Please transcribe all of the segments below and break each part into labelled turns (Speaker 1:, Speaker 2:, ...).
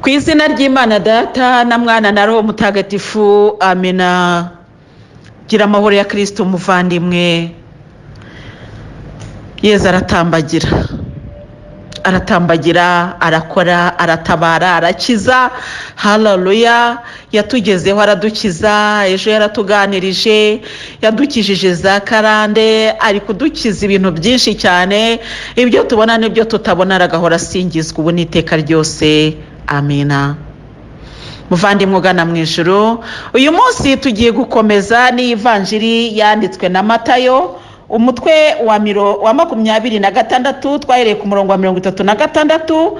Speaker 1: Ku izina ry'Imana Data na Mwana na Roho Mutagatifu, amina. Gira amahoro ya Kristo umuvandimwe. Yezu aratambagira, arakora, aratabara, arakiza. Haleluya. Yatugezeho aradukiza, ejo yaratuganirije, yadukijije za karande, ari kudukiza ibintu byinshi cyane, ibyo tubona n'ibyo tutabona, aragahora asingizwa ubu n'iteka ryose. Amina. Muvandimwe ugana mu ijuru, uyu munsi tugiye gukomeza n'ivanjiri yanditswe na Matayo, umutwe wa 26, twahereye ku murongo wa 36.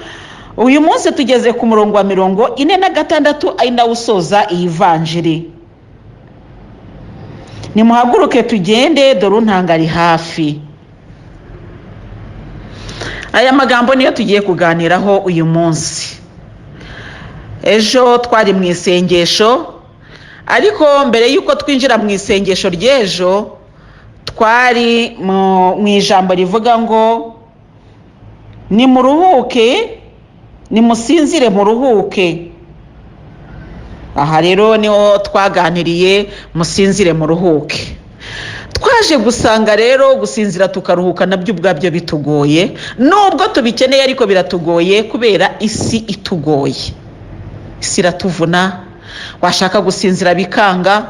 Speaker 1: Uyu munsi tugeze ku murongo wa 46, ari nawo usoza iyi vanjiri. Nimuhaguruke tugende, dore untanga ari hafi. Aya magambo niyo tugiye kuganiraho uyu munsi. Ejo twari mu isengesho, ariko mbere yuko twinjira mu isengesho ry'ejo, twari mu ijambo rivuga ngo nimuruhuke, nimusinzire muruhuke. Aha rero niho twaganiriye, musinzire muruhuke. Twaje gusanga rero gusinzira tukaruhuka nabyo ubwabyo bitugoye, nubwo tubikeneye ariko biratugoye kubera isi itugoye. Isi iratuvuna, washaka gusinzira bikanga,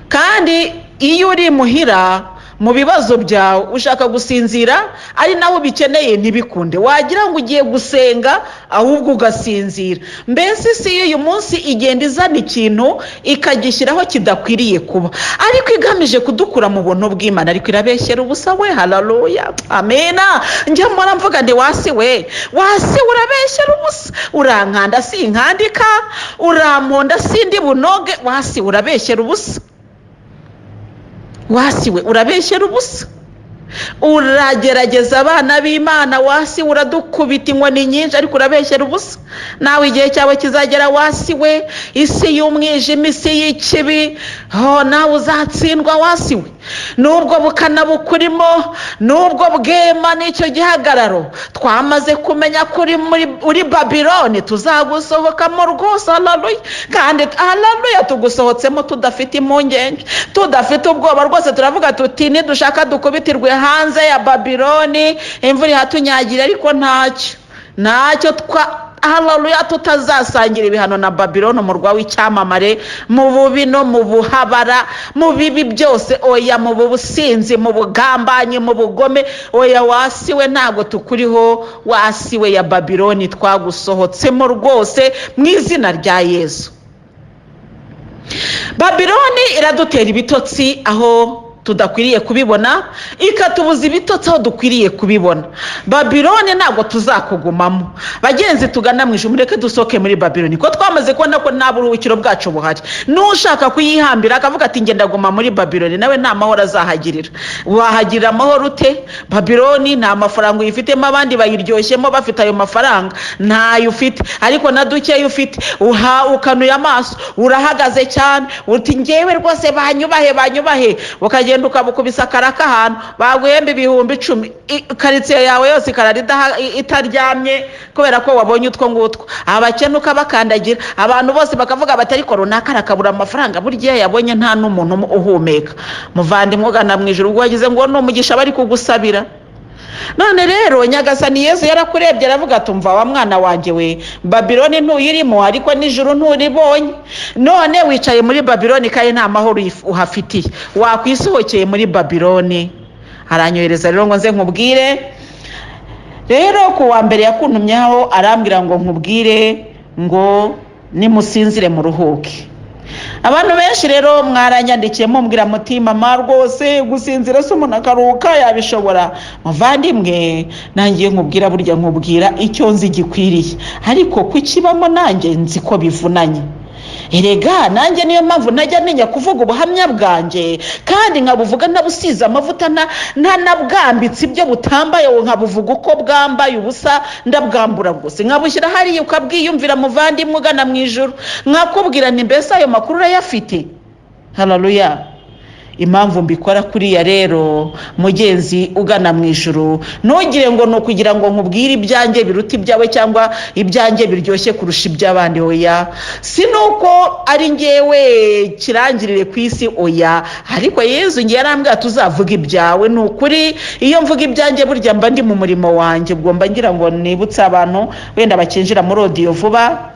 Speaker 1: kandi iyo uri muhira mu bibazo byawe ushaka gusinzira ari naho bikeneye ntibikunde, wagira ngo ugiye gusenga ahubwo ugasinzira. Mbese isi y'uyu munsi igenda izana ikintu ikagishyiraho kidakwiriye kuba, ariko igamije kudukura mu buntu bw'Imana, ariko irabeshyera ubusa we. Haleluya, amena. Njya mpora mvuga ndi wasi urabeshyera ubusa, urankanda sinkandika, uramponda sindi bunoge, wasi urabeshyera ubusa. Wasiwe urabeshyera ubusa, uragerageza abana b'Imana, wasi uradukubita inkoni nyinshi, ariko urabeshyera ubusa. Nawe igihe cyawe kizagera wasiwe, isi y'umwijima, isi y'ikibi, nawe uzatsindwa wasiwe. Nubwo bukana bukurimo, nubwo bwema n'icyo gihagararo, twamaze kumenya kuri uri Babiloni, tuzagusohokamo rwose. Haleluya. Kandi haleluya, tugusohotsemo tudafite impungenge, tudafite ubwoba rwose. Turavuga tuti nidushaka dukubitirwe hanze ya Babiloni, imvura ihatunyagira, ariko ntacyo haleluya, tutazasangira ibihano na Babiloni, umurwa w'icyamamare, mu bubi no mu buhabara, mu bibi byose. Oya, mu businzi, mu bugambanyi, mu bugome, oya wasiwe, ntabwo tukuriho. Wasiwe ya Babiloni, twagusohotsemo rwose mu izina rya Yezu. Babiloni iradutera ibitotsi aho tudakwiriye kubibona, ikatubuza ibitotsi aho dukwiriye kubibona. Babiloni ntabwo tuzakugumamo. Bagenzi tugana mu ijuru, mureke dusohoke muri Babiloni, ko twamaze kubona ko nta buruhukiro bwacu buhari. Nushaka kuyihambira akavuga ati ngenda guma muri Babiloni, nawe nta mahoro azahagirira. Wahagirira amahoro ute? Babiloni nta mafaranga uyifitemo, abandi bayiryoshemo bafite ayo mafaranga, ntayo ufite, ariko na dukeya ufite ukanuye amaso, urahagaze cyane uti ngewe rwose banyubahe, ukagenda ukabukubisa karaka ahantu baguhemba ibihumbi 10, karitsiye yawe yose ikarara itaryamye kubera ko wabonye utwo ngutwo. Abakene ukabakandagira, abantu bose bakavuga bati ariko runaka arakabura amafaranga, burya yabonye nta n'umuntu uhumeka. Muvandimwe ugana mu ijuru, ubwo wagize ngo n'umugisha bari kugusabira. None rero Nyagasani Yezu yarakurebye aravuga ati umva wa mwana wanjye we, Babiloni ntuyirimo, ariko n'ijuru nturibonye. None wicaye muri Babiloni kandi nta mahoro uhafitiye, wakwisohokeye muri Babiloni. Aranyohereza rero ngo nze nkubwire. Rero ku wa mbere yakuntumyeho arambwira ngo nkubwire ngo nimusinzire muruhuke. Abantu benshi rero mwaranyandikiye mumbwira muti mama rwose gusinzira se umuntu akaruhuka yabishobora. Muvandimwe, nangiye nkubwira, burya nkubwira icyo nzi gikwiriye, ariko kukibamo nanjye nzi ko bivunanye. Erega nanjye niyo mpamvu najya ntinya kuvuga ubuhamya bwanjye, kandi nkabuvuga nabusize amavuta ntanabwambitse ibyo butambaye, nkabuvuga uko bwambaye ubusa, ndabwambura rwose nkabushyira hariya ukabwiyumvira. Muvandimwe ugana mu ijuru, nkakubwira nti mbese ayo makuru urayafite? Haleluya. impamvu mbikora kuriya rero mugenzi ugana mu ijuru, ntugire ngo ni ukugira ngo nkubwire ibyanjye biruta ibyawe cyangwa ibyanjye biryoshye kurusha iby'abandi. Oya, si nuko ari ngewe kirangirire ku isi, oya, ariko Yezu ngiye yarambwira tuzavuga ibyawe. Ni ukuri iyo mvuga ibyanjye burya mba ndi mu murimo wanjye, ubwo mba ngira ngo nibutse abantu wenda bakinjira muri audio vuba.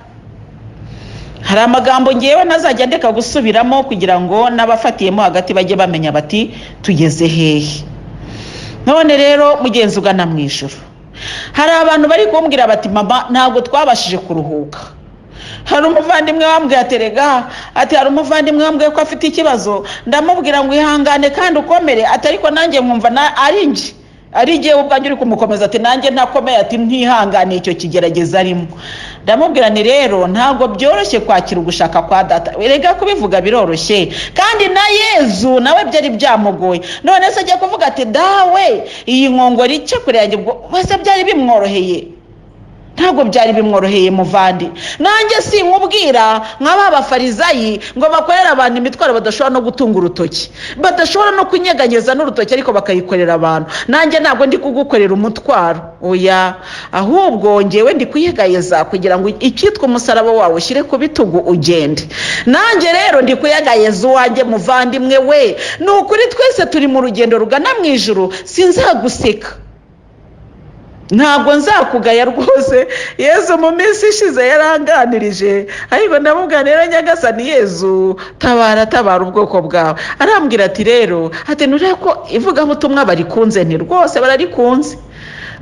Speaker 1: Hari amagambo ngewe nazajya ndeka gusubiramo kugira ngo n'abafatiyemo hagati bajye bamenya bati tugeze hehe. None rero mugenzi ugana mu ijuru, hari abantu bari kumbwira bati mama ntabwo twabashije kuruhuka. Hari umuvandimwe wambwiye aterega ati hari umuvandimwe wambwiye ko afite ikibazo, ndamubwira ngo ihangane kandi ukomere, ati ariko nanjye nkumva ari ngewe ubwanjye uri kumukomeza, ati nanjye ntakomeye, ati ntihangane icyo kigerageza arimo. Ndamubwira ni rero ntabwo byoroshye kwakira ugushaka kwa data, erega kubivuga biroroshye, kandi na Yezu nawe byari byamugoye. None se ajya kuvuga ati dawe iyi nkongoro ice kure yanjye, wese byari bimworoheye? Ntabwo byari bimworoheye muvandi. Nanjye sinkubwira nk'aba bafarizayi ngo bakorera abantu imitwaro badashobora no gutunga urutoki, badashobora no kunyeganyeza n'urutoki ariko bakayikorera abantu. Nanjye ntabwo ndi kugukorera umutwaro, oya, ahubwo ngewe ndi kuyegayeza kugira ngo icyitwa umusaraba wawe ushyire ku bitugu ugende. Nanjye rero ndi kuyegayeza uwanjye muvandimwe we. Ni ukuri twese turi mu rugendo rugana mu ijuru, sinzaguseka, ntabwo nzakugaya rwose. Yezu mu minsi ishize yaranganirije, ariko ndamubwira rero Nyagasani Yezu tabara ubwoko bwawe. Arambwira ati rero ati nureko ko ivugabutumwa barikunze? Ni rwose bararikunze.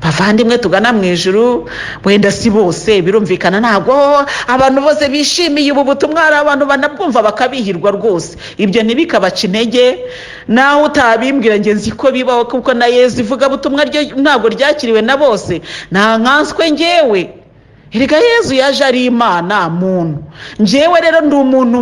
Speaker 1: Bavandimwe tugana mu ijuru, wenda si bose birumvikana, ntabwo abantu bose bishimiye ubu butumwa, hari abantu banabwumva bakabihirwa rwose, ibyo ntibikabaca intege. Nawe utabimbwira nge nzi ko bibaho, kuko na Yezu ivuga butumwa ryo ntabwo ryakiriwe na bose, nta nkanswe ngewe. Erega Yezu yaje ari Imana muntu, ngewe rero ndi umuntu,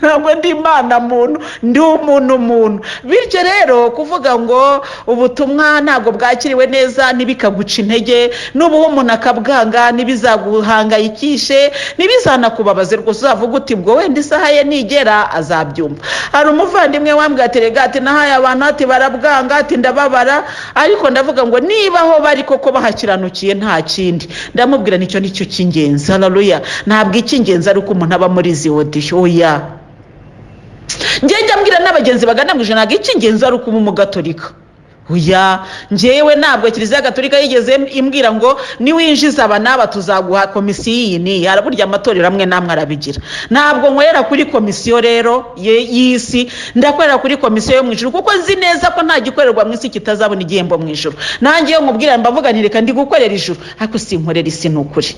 Speaker 1: ntabwo ndi Imana muntu, ndi umuntu. Bityo rero kuvuga ngo ubutumwa ntabwo bwakiriwe neza ntibikaguca intege, n'ubu umuntu akabwanga ntibizaguhangayikishe, ntibizanakubabaze rwose, uzavuga uti bwo wenda isaha ye nigera azabyumva. Hari umuvandimwe wambwiye ati rega ati nahaye abantu ati barabwanga, ati ndababara, ariko ndavuga ngo niba aho bari koko bahakiranukiye nta kindi. Ndamubwira nicyo cy'ingenzi. Haleluya. Ntabwo icy'ingenzi ari uko umuntu aba muri izi audition, oya. Njye mbwira n'abagenzi bagana mu ijana, ntabwo icy'ingenzi ari uko umugatolika, oya. Njyewe ntabwo Kiliziya Gatolika yigeze imbwira ngo niwinjiza aba n'aba tuzaguha komisiyo iyi ni, haraburya amatorero amwe namwe arabigira. Ntabwo nkorera kuri komisiyo rero y'isi, ndakorera kuri komisiyo yo mu ijuru, kuko nzi neza ko nta gikorerwa mu isi kitazabona igihembo mu ijuru. Nanjye yo nkubwira mbavuga nti reka ndi gukorera ijuru, ariko sinkorera isi, ni ukuri.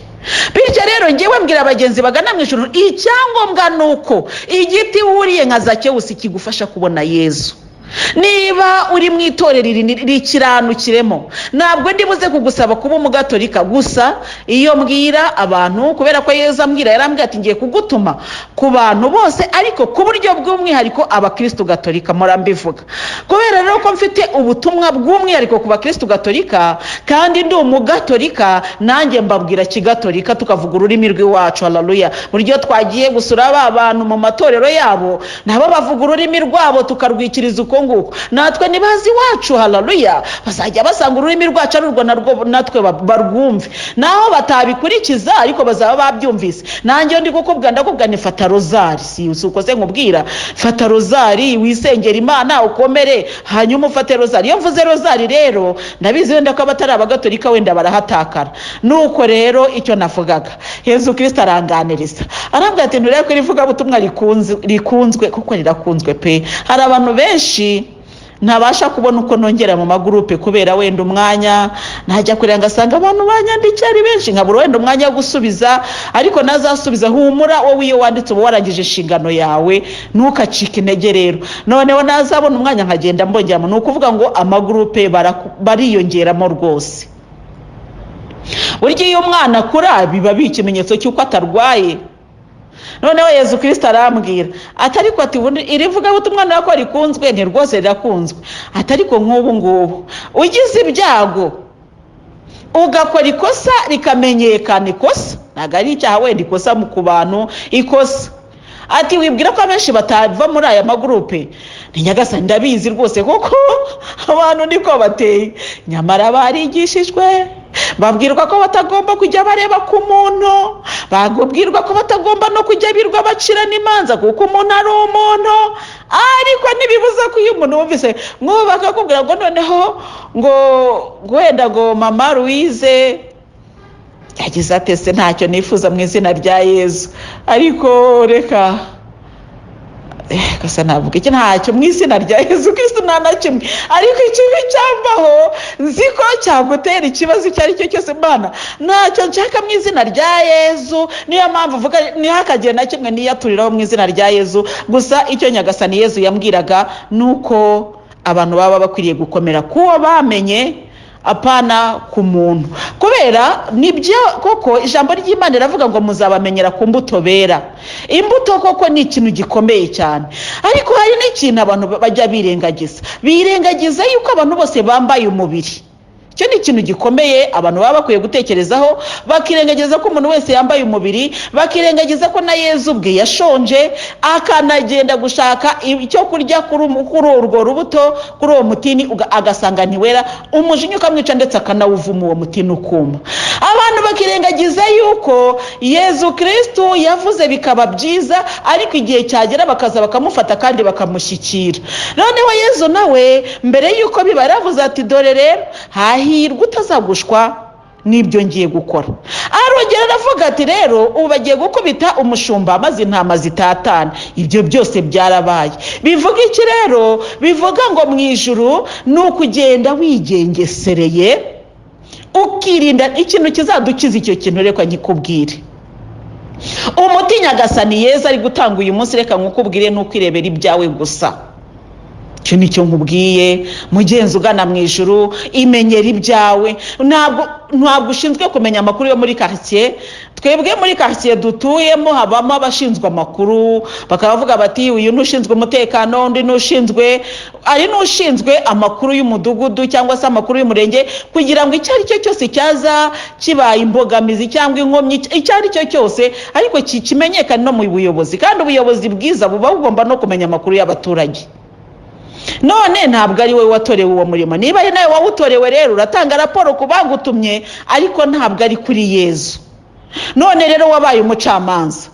Speaker 1: Bityo rero njyewe mbwira abagenzi bagana mu ijuru, icyangombwa ni uko igiti wuriye nka Zakewusi kigufasha kubona Yezu. Niba uri mu itorero rikiranukiremo, ntabwo ndibuze kugusaba kuba umugatolika gusa. Iyo mbwira abantu, kubera ko Yezu ambwira, yarambwira ati ngiye kugutuma ku bantu bose, ariko ku buryo bw'umwihariko abakristo gatolika. Mpora mbivuga kubera rero ko mfite ubutumwa bw'umwihariko ku bakristo gatolika, kandi ndi umugatolika, nanjye mbabwira kigatolika, tukavuga ururimi rw'iwacu. Haleluya. Buryo twagiye gusura ba bantu mu matorero yabo, nabo bavuga ururimi rwabo, tukarwikiriza uko nguko. Natwe nibazi iwacu, haleluya, bazajya basanga ururimi rwacu ari urwo narwo natwe barwumve. Naho batabikurikiza ariko bazaba babyumvise. Nanjye ndi kukubwira, ndakubwira ni fata rozari, si ukoze nkubwira fata rozari, wisengera Imana ukomere, hanyuma ufate rozari. Iyo mvuze rozari rero ndabizi wenda ko abatari abagatolika wenda barahatakara. Nuko rero icyo navugaga, Yezu Kristo aranganiriza, arambwira ati nturebe ko rivuga butumwa rikunzwe, kuko rirakunzwe pe. Hari abantu benshi ntabasha kubona uko nongera mu magurupe kubera wenda umwanya, najya kureba ngasanga abantu banyandikira ari benshi, nkabura wenda umwanya wo gusubiza, ariko nazasubiza. Humura wowe, iyo wanditse uba warangije inshingano yawe, ntukacike intege rero. Noneho nazabona umwanya nkagenda mbongeramo. Ni ukuvuga ngo amagurupe bariyongeramo rwose. Burya iyo umwana akura biba ikimenyetso cy'uko atarwaye. Noneho Yezu Kristo arambwira atariko ati irivuga butumwa nako rikunzwe, ni rwose rirakunzwe, atariko nk'ubu ngubu ugize ibyago ugakora ikosa rikamenyekana, ikosa ntabwo ari icyaha wenda, ikosa mu ku bantu ikosa, ati wibwira ko abenshi batava muri aya magurupe? Ni Nyagasani ndabizi rwose kuko abantu niko bateye, nyamara barigishijwe babwirwa ko batagomba kujya bareba ku muntu, babwirwa ko batagomba no kujya birwa bacirana imanza kuko umuntu ari umuntu. Ariko ntibibuza ko iyo umuntu wumvise bakakubwira ngo noneho ngo wenda ngo mama Louise yagize ati se ntacyo nifuza mu izina rya Yezu, ariko reka kasa navuga iki, ntacyo mu izina rya Yezu Kristo nta na kimwe, ariko ikibi cyambaho nzi ko cyagutera ikibazo icyo ari cyo cyose. Mana ntacyo nshaka mu izina rya Yezu, niyo mpamvu uvuga ntihakagire na kimwe niyaturiraho mu izina rya Yezu. Gusa icyo Nyagasani Yezu yambwiraga nuko abantu baba bakwiriye gukomera kuwo bamenye, apana ku muntu, kubera nibyo koko ijambo ry'Imana riravuga ngo muzabamenyera ku mbuto bera. Imbuto koko ni ikintu gikomeye cyane, ariko hari n'ikintu abantu bajya birengagiza yuko abantu bose bambaye umubiri. Icyo ni ikintu gikomeye abantu baba bakwiye gutekerezaho, bakirengagiza ko umuntu wese yambaye umubiri, bakirengagiza ko na Yezu ubwe yashonje akanagenda gushaka icyo kurya kuri urwo rubuto, kuri uwo mutini, agasanga ntiwera, umujinya ukamwica ndetse akanawuvuma uwo mutini ukuma. Abantu bakirengagiza yuko Yezu Kristo yavuze bikaba byiza, ariko igihe cyagera bakaza bakamufata kandi bakamushyikira. Noneho Yezu nawe mbere yuko biba yaravuze ati dore rero hahirwa utazagushwa n'ibyo ngiye gukora. Arongera aravuga ati rero ubu bagiye gukubita umushumba maze intama zitatana. Ibyo byose byarabaye. Bivuga iki rero? Bivuga ngo mu ijuru ni ukugenda wigengesereye, ukirinda ikintu kizadukiza icyo kintu. Reka nkikubwire, umuti Nyagasani Yezu ari gutanga uyu munsi, reka nkukubwire n'ukwirebera ibyawe gusa. Icyo nicyo nkubwiye, mugenzi ugana mu ijuru, imenyera ibyawe. Ntabwo ushinzwe kumenya amakuru yo muri quartier. Twebwe muri quartier dutuyemo habamo abashinzwe amakuru, bakavuga bati uyu nushinzwe umutekano, undi nushinzwe amakuru y'umudugudu cyangwa se amakuru y'umurenge, kugira ngo icyo ari cyo cyose cyaza kibaye imbogamizi cyangwa inkomyi, icyo ari cyo cyose ariko kimenyekane no mu buyobozi. Kandi ubuyobozi bwiza buba bugomba no kumenya amakuru y'abaturage. None ntabwo ari wowe watorewe uwo murimo. Niba ari nawe wawutorewe rero uratanga raporo ku bagutumye, ariko ntabwo ari kuri Yezu. None rero wabaye umucamanza,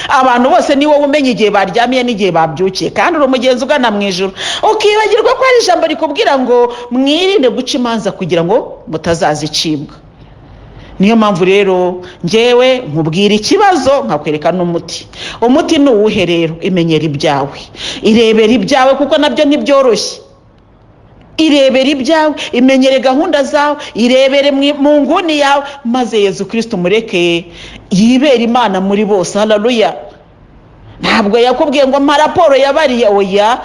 Speaker 1: abantu bose ni wowe umenya igihe baryamiye n'igihe babyukiye, kandi uri umugenzi ugana mu ijuru. Ukibagirwa ko hari ijambo rikubwira ngo mwirinde guca imanza kugira ngo mutazazicibwa. Niyo mpamvu rero njyewe nkubwira ikibazo nkakwereka n'umuti. Umuti ni uwuhe rero? Imenyera ibyawe, irebera ibyawe kuko nabyo ntibyoroshye. Irebera ibyawe, imenyere gahunda zawe, irebere mu nguni yawe, maze Yezu Kristo mureke yibera Imana muri bose. Haleluya. Ntabwo yakubwiye ngo mpa raporo yabariye, oya,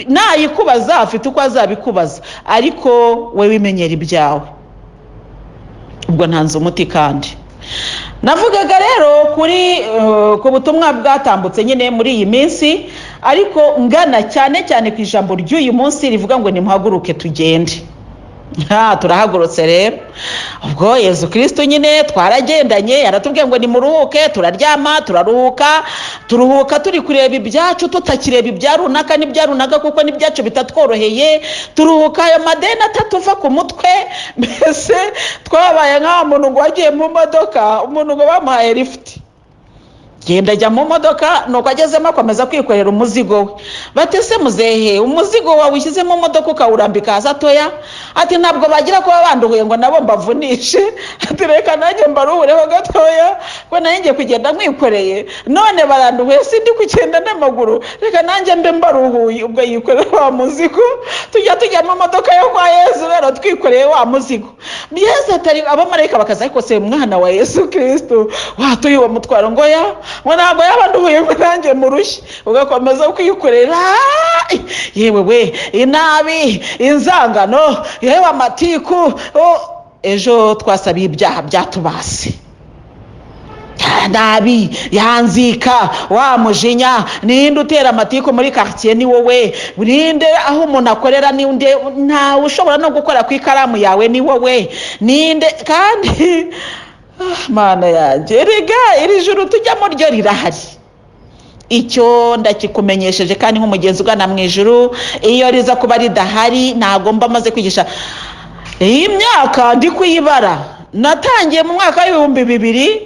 Speaker 1: nayikubaza afite uko azabikubaza, ariko wewe imenyera ibyawe. Ubwo ntanze umuti. Kandi navugaga rero ku butumwa bwatambutse nyine muri iyi minsi, ariko ngana cyane cyane ku ijambo ry'uyu munsi rivuga ngo nimuhaguruke tugende. Turahagurutse rero. Ubwo Yezu Kristo nyine twaragendanye, yaratubwiye ngo nimuruhuke, turaryama, turuhuka turi kureba ibyacu, tutakireba ibya runaka n'ibya runaka kuko n'ibyacu bitatworoheye. Turuhuka ayo madeni atatuva ku mutwe. Mbese twabaye nk'aho umuntu ngo wagiye mu modoka, umuntu ngo bamuhaye lift, genda ajya mu modoka, nuko agezemo akomeza kwikorera umuzigo we. Batese muzehe, umuzigo wawe ushyize mu modoka ukawurambika hasi atoya? Ati ntabwo bagira kuba banduhuye ngo nabo mbavunishe. Ati reka nanjye mbaruhureho gatoya, ko nanjye kugenda mwikoreye, none baranduhuye sindi kugenda n'amaguru, reka nanjye mbe mbaruhuye. Ubwo yikorera wa muzigo, tujya mu modoka yo kwa Yezu rero twikoreye wa muzigo. Yesu atari abamarayika bakaza, ariko se mwana wa Yesu Kristo watuye uwo mutwaro ngo ntabwo yabanduhuye ngo nanjye murushye. Ugakomeza kwikorera, yewe we, inabi, inzangano, yewe amatiku. Ejo twasabiye ibyaha byatubase, nabi, yanzika, wa mujinya. Ninde utera amatiku muri quartier? Ni wowe. Ninde aho umuntu akorera ni unde, ntawe ushobora no gukora ku ikaramu yawe, ni wowe. Ninde kandi Mana yanjye, rega iri juru tujyamo ryo rirahari. icyo ndakikumenyesheje kandi nk'umugenzi ugana mu ijuru, iyo riza kuba ridahari ntabwo mba maze kwigisha. Iyi myaka ndi kuyibara, natangiye mu mwaka w'ibihumbi 2000,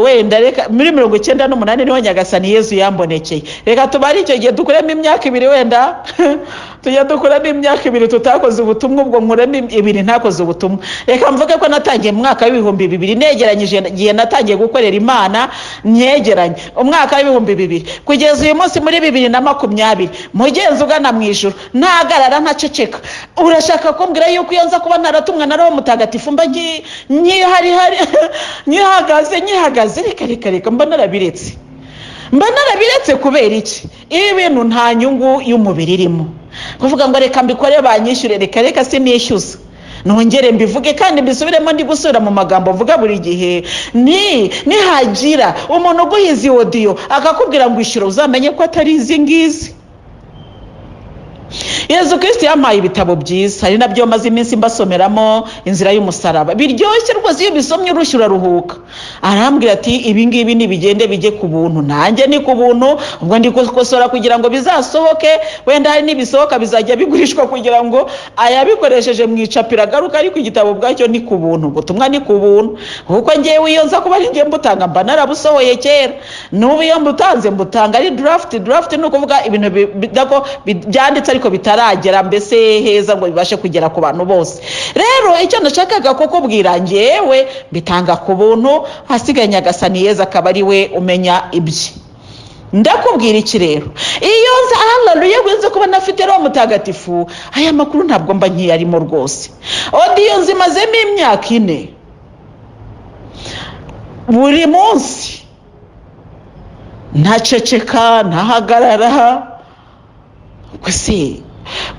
Speaker 1: wenda reka muri 98 niho Nyagasani Yezu yambonekeye. Reka tubari icyo gihe dukuremo imyaka 2 wenda tujya dukuramo imyaka 2 tutakoze ubutumwa, ubwo nkuremo 2 ntakoze ubutumwa. Reka mvuge ko natangiye mu mwaka w'ibihumbi 2000, negeranyije igihe natangiye gukorera Imana, nyegeranye umwaka w'ibihumbi 2000 kugeza uyu munsi muri 2020. Mugenzi ugana mu ijuru, ntagarara ntaceceka. Urashaka kumbwira yuko iyo nza kuba naratumwa na Roho Mutagatifu mba nyihagaze? Reka mba narabiretse. Kubera iki? Ibi bintu nta nyungu y'umubiri irimo. Kuvuga ngo reka mbikore banyishyure, reka sinishyuza. Nongere mbivuge kandi mbisubiremo, ndi gusubira mu magambo mvuga buri gihe. Nihagira umuntu uguhiza audio akakubwira ngo ishyura, uzamenye ko atari izi ngizi. Yezu Kristo yampaye ibitabo byiza, hari nabyo maze iminsi mbasomeramo, inzira y'umusaraba. Biryoshye rwose, iyo bisomye urushye uraruhuka. Arambwira ati ibi ngibi nibigende bijye ku buntu, nanjye ni ku buntu. Ubwo ndi gukosora kugira ngo bizasohoke, wenda hari nibisohoka bizajya bigurishwa kugira ngo ayabikoresheje mu icapira garuka, ariko igitabo bwacyo ni ku buntu, ubutumwa ni ku buntu. Kuko ngewe iyo nza kuba ari nge mbutanga mba narabusohoye kera. N'ubu iyo mbutanze mbutanga ari draft ni ukuvuga ibintu byanditse ariko bitaragera mbese heza ngo bibashe kugera ku bantu bose. Rero icyo nashakaga kukubwira, ngewe bitanga ku buntu, hasigaye Nyagasani Yezu akaba ari we umenya ibye. Ndakubwira iki rero, iyo nza haleluya gwenze kuba nafite Roho Mutagatifu, aya makuru ntabwo mba nkiyarimo rwose. Audio nzimazemo imyaka 4, buri munsi ntaceceka, ntahagarara.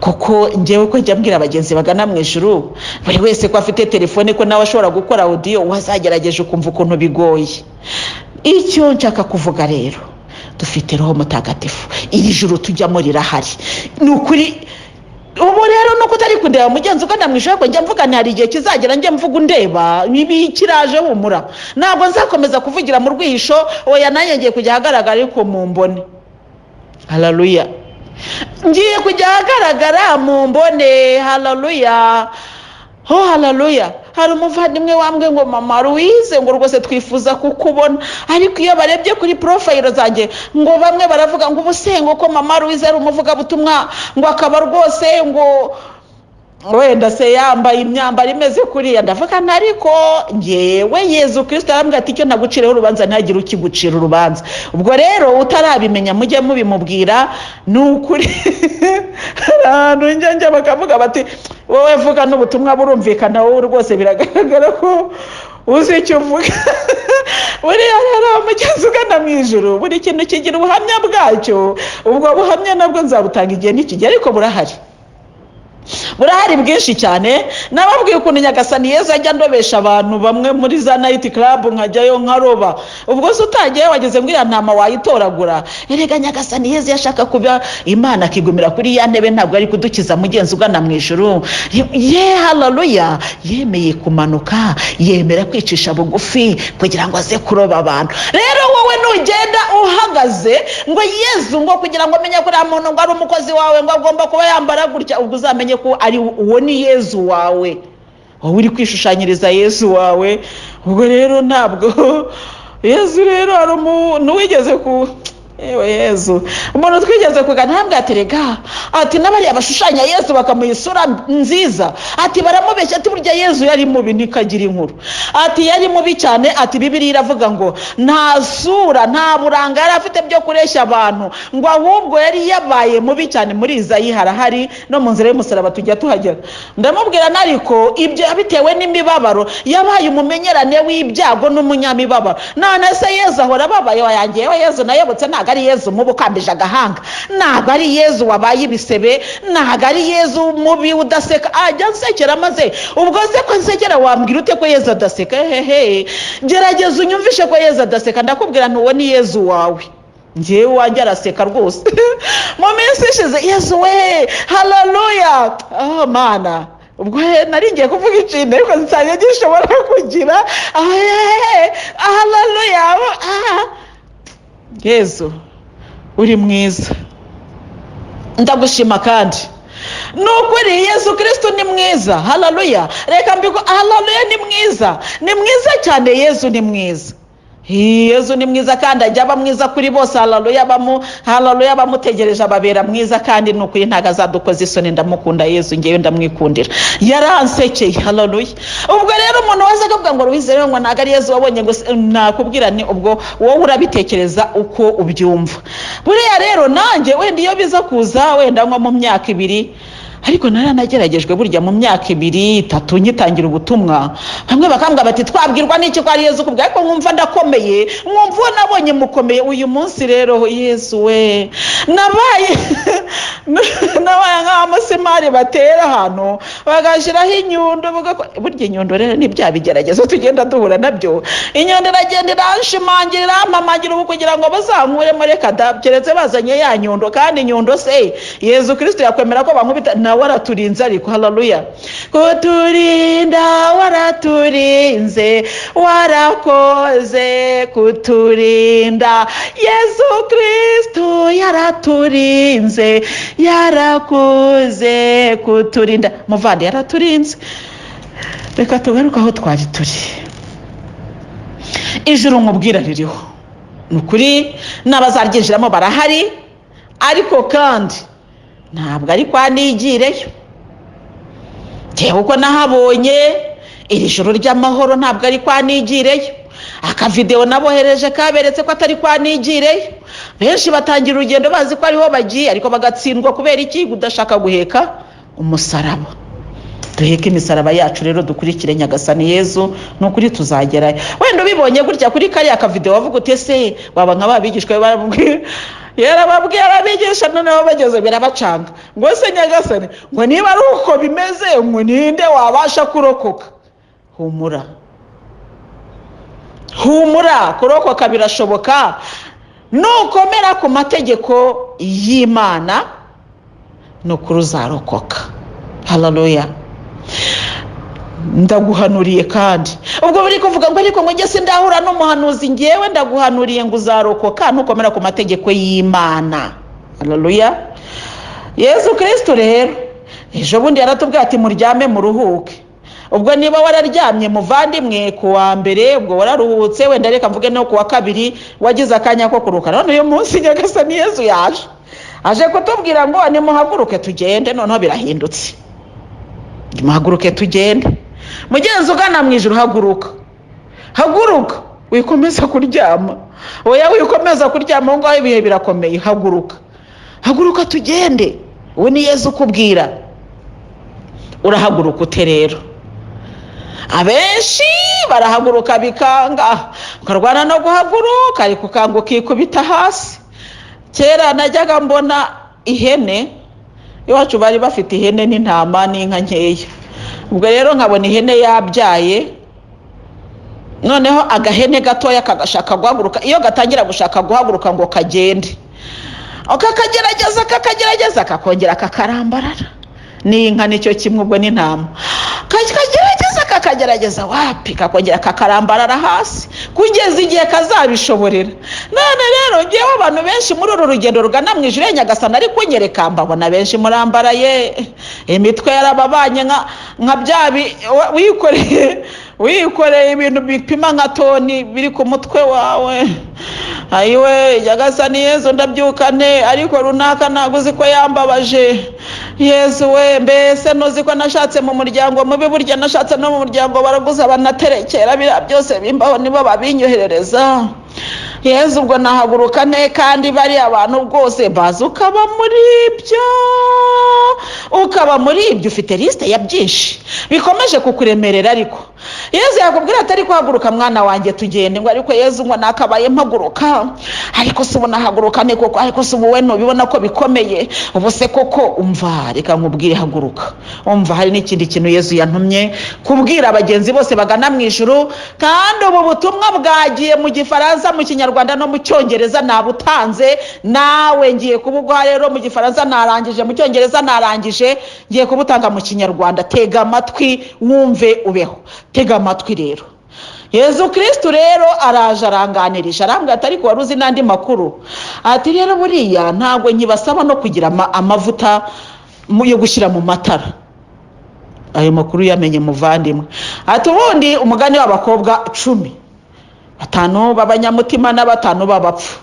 Speaker 1: Kuko ngewe ko njya mbwira abagenzi bagana mu ijuru, buri wese ko afite telefone ko nawe ashobora gukora audio, wazagerageje ukumva ukuntu bigoye. Icyo nshaka kuvuga rero, dufite Roho Mutagatifu, iri juru tujyamo rirahari. Ni ukuri. Ubu rero nuko utari kundeba mugenzi ugana mu ijuru, njya mvuga hari igihe kizagera njye mvuga undeba, nibi kiraje humura. Ntabwo nzakomeza kuvugira mu rwihisho, oya nanjye ngiye kujya ahagaragara ariko mu mbone. Haleluya. Ngiye kujya ahagaragara mu mbone. Haleluya. Haleluya. Hari umuvandimwe wambwe ngo mama Louise ngo rwose twifuza kukubona, ariko iyo barebye kuri profile zanjye ngo bamwe baravuga ngo ubusengo ko mama Louise ari umuvuga butumwa, ngo akaba rwose ngo wenda se yambaye imyambaro imeze kuriya. Ndavuga ariko ngewe Yezu Kristo arambwira ati icyo nagucireho urubanza ntagire ukigucira urubanza. Ubwo rero utarabimenya mujye mubimubwira, ni ukuri. Njya bakavuga bati wowe vuga n'ubutumwa burumvikana, wowe rwose biragaragara ko uzi icyo uvuga. Buriya rero mugenzi ugana mu ijuru, buri kintu kigira ubuhamya bwacyo. Ubwo buhamya nabwo nzabutanga igihe nikigera, ariko burahari bwinshi cyane. Nababwiye ukuntu Nyagasani Yezu ajya ndobesha abantu bamwe muri za night club, nkajyayo nkaroba. Ubwo se utagiye wageze ngo iriya ntama wayitoragura? Erega Nyagasani Yezu yashaka kuba Imana akigumira kuri ya ntebe, ntabwo ari kudukiza mugenzi ugana mu ijuru. Haleluya. Yemeye kumanuka, yemera kwicisha bugufi kugira ngo aze kuroba abantu. Rero wowe nugenda uhagaze ngo Yezu ngo kugira ngo amenye ko ari umuntu ngo ari umukozi wawe, ngo agomba kuba yambara gutya, ubwo uzamenye ko ari uwo ni Yezu wawe, wowe uri kwishushanyiriza Yezu wawe. Ubwo rero ntabwo Yezu rero hari umuntu wigeze Yezu, umuntu twigeze kugana hambwe aterega ati nabariya bashushanya Yezu bakamuha isura nziza, ati baramubeshya, ati burya Yezu yari mubi nikagira inkuru, ati yari mubi cyane, ati Bibiliya iravuga ngo nta sura nta buranga yari afite byo kureshya abantu, ngo ahubwo yari yabaye mubi cyane. Muri Izayi harahari no mu nzira y'umusaraba tujya tuhagera. Ndamubwira nariko ibyo bitewe n'imibabaro, yabaye umumenyerane w'ibyago n'umunyamibabaro. None se Yezu ahora babaye wayangiye, Yezu nayobotse ntago ari Yezu mubi ukambije agahanga, ntago ari Yezu wabaye ibisebe, ntago ari Yezu mubi udaseka. Ajya nsekera maze ubwo se ko nsekera wambwira ute ko Yezu adaseka? Gerageza unyumvishe ko Yezu adaseka. Ndakubwira ntuwo ni Yezu wawe, ngewe wanjye araseka rwose. Mu minsi ishize Yezu we, haleluya. Mana, ubwo nari ngiye kuvuga ikintu ariko nsanga gishobora kugira haleluya. Yezu uri mwiza, ndagushima kandi nukuri Yesu Kristo ni mwiza. Haleluya, reka mbiko haleluya, ni mwiza cyane. Yesu ni mwiza, Yesu ni mwiza kandi ajya aba mwiza kuri bose. Haleluya, bamutegereje ababera mwiza kandi nukuri ntago azadukoza isoni. Ndamukunda Yesu, ngewe ndamwikundira, yaransekeye. Haleluya. Ubwo rero umuntu waza akavuga ngo Louise rero ngo ntago ari Yesu wabonye, ngo nakubwira ni ubwo wowe urabitekereza uko ubyumva. Buriya rero nanjye wenda iyo biza kuza wenda nko mu myaka 2, ariko naranageragejwe burya mu myaka 2, 3 ngitangira ubutumwa, bamwe bakambwa bati twabwirwa n'iki ko ari Yesu kubwa, ariko nkumva ndakomeye, nkumva nabonye mukomeye. Uyu munsi rero Yesu we nabaye nk'abasimari batera hano bagashiraho inyundo, burya inyundo rero ni bya bigeragezo tugenda duhura nabyo. Inyundo iragenda iranshimangira, irampamagira ubu kugira ngo bazankuremo, reka keretse bazanye ya nyundo. kandi inyundo se Yesu Kristo yakwemera ko bankubita? Waraturinze ariko. Haleluya, kuturinda waraturinze, warakoze kuturinda. Yesu Kristo yaraturinze, yarakoze kuturinda. Muvandi yaraturinze. Reka tugaruke aho twari turi. Ijuru nkubwira ririho nukuri, n'abazaryinjiramo barahari, ariko kandi ntabwo ari kwa nigireyo. Jewe uko nahabonye iri joro ry'amahoro ntabwo ari kwa nigireyo. Akavideo nabohereje kaberetse ko atari kwa nigireyo. Benshi batangira urugendo bazi ko ariho bagiye, ariko bagatsindwa kubera iki? Udashaka guheka umusaraba. Duheke imisaraba yacu rero, dukurikire Nyagasani Yezu, nukuri tuzagerayo. Wenda ubibonye gutya kuri kariya akavideo wavuga uti ese waba nka babigishwa barabwira, yarababwira abigisha noneho bageze birabacanga, ngo se Nyagasani ngo niba ari uko bimeze, ngo ninde wabasha kurokoka? Humura, kurokoka birashoboka nukomera ku mategeko y'Imana, nukuri uzarokoka. Haleluya, ndaguhanuriye kandi. Ubwo buri kuvuga ngo ariko ngo njye sindahura n'umuhanuzi, ngewe ndaguhanuriye ngo uzarokoka nukomera ku mategeko y'Imana. Haleluya. Yesu Kristo rero ejo bundi yaratubwiye ati muryame muruhuke. Ubwo niba wararyamye muvandimwe ku wa mbere, ubwo wararuhutse, wenda reka mvuge no ku wa kabiri wagize akanya ko kuruhuka. None uyu munsi Nyagasani Yesu aje kutubwira ngo nimuhaguruke tugende. Noneho birahindutse, muhaguruke tugende. Mugenzi ugana mu ijuru, haguruka, wikomeza kuryama. Oya, wikomeza kuryama ngo ibihe birakomeye. Haguruka tugende. Uwo ni Yesu ukubwira. Urahaguruka ute rero? Abenshi barahaguruka bikanga, ukarwana no guhaguruka, ariko ukanga ukikubita hasi. Kera najyaga mbona ihene, iwacu bari bafite ihene n'intama n'inka nkeya. Ubwo rero nkabona ihene yabyaye, noneho agahene gatoya kagashaka guhaguruka. Iyo gatangira gushaka guhaguruka ngo kagende, kakagerageza kakongera kakarambarara. N'inka nicyo kimwe, ubwo n'intama kakagerageza wapi, kakongera kakarambarara hasi kugeza igihe kazabishoborera. None rero ngewe abantu benshi muri uru rugendo rugana mu ijuru Nyagasani ari kunyereka, mbabona benshi murambaraye, imitwe yarababanye nka byabi wikoreye ibintu bipima nka toni biri ku mutwe wawe. Ayiwe Nyagasani Yezu ndabyukane, ariko runaka ntabwo uzi ko yambabaje. Yezu we, mbese nuzi ko nashatse mu muryango mubi, burya nashatse no mu muryango baraguza banaterekera, biriya byose bimbaho nibo babinyoherereza. Yezu ubwo nahaguruka ne, kandi bari abantu bwose bazi ukaba muri ibyo ufite liste ya byinshi bikomeje kukuremerera. Ariko Yezu yakubwira atari kuhaguruka mwana wanjye tugende, ngo ariko Yezu ngo nakabaye mpaguruka, ariko se ubona haguruka ne koko, ariko se ubu we ntubibona ko bikomeye? Ubu se koko umva, reka nkubwire haguruka. Umva, hari n'ikindi kintu Yezu yantumye kubwira abagenzi bose bagana mu ijuru, kandi ubu butumwa bwagiye mu Gifaransa, mu Kinyarwanda no mu Cyongereza nabutanze. Nawe ngiye kubuguha rero mu Gifaransa narangije, mu Cyongereza narangije, ngiye kubutanga mu Kinyarwanda. Tega amatwi wumve ubeho. Tega amatwi rero. Yezu Kristo rero araje aranganirisha arambwira ati ariko waruzi n'andi makuru, ati rero buriya ntabwo nkibasaba no kugira amavuta yo gushyira mu matara. Ayo makuru yamenye muvandimwe. Ati ubundi umugani w'abakobwa 10, 5 b'abanyamutima na 5 b'abapfu.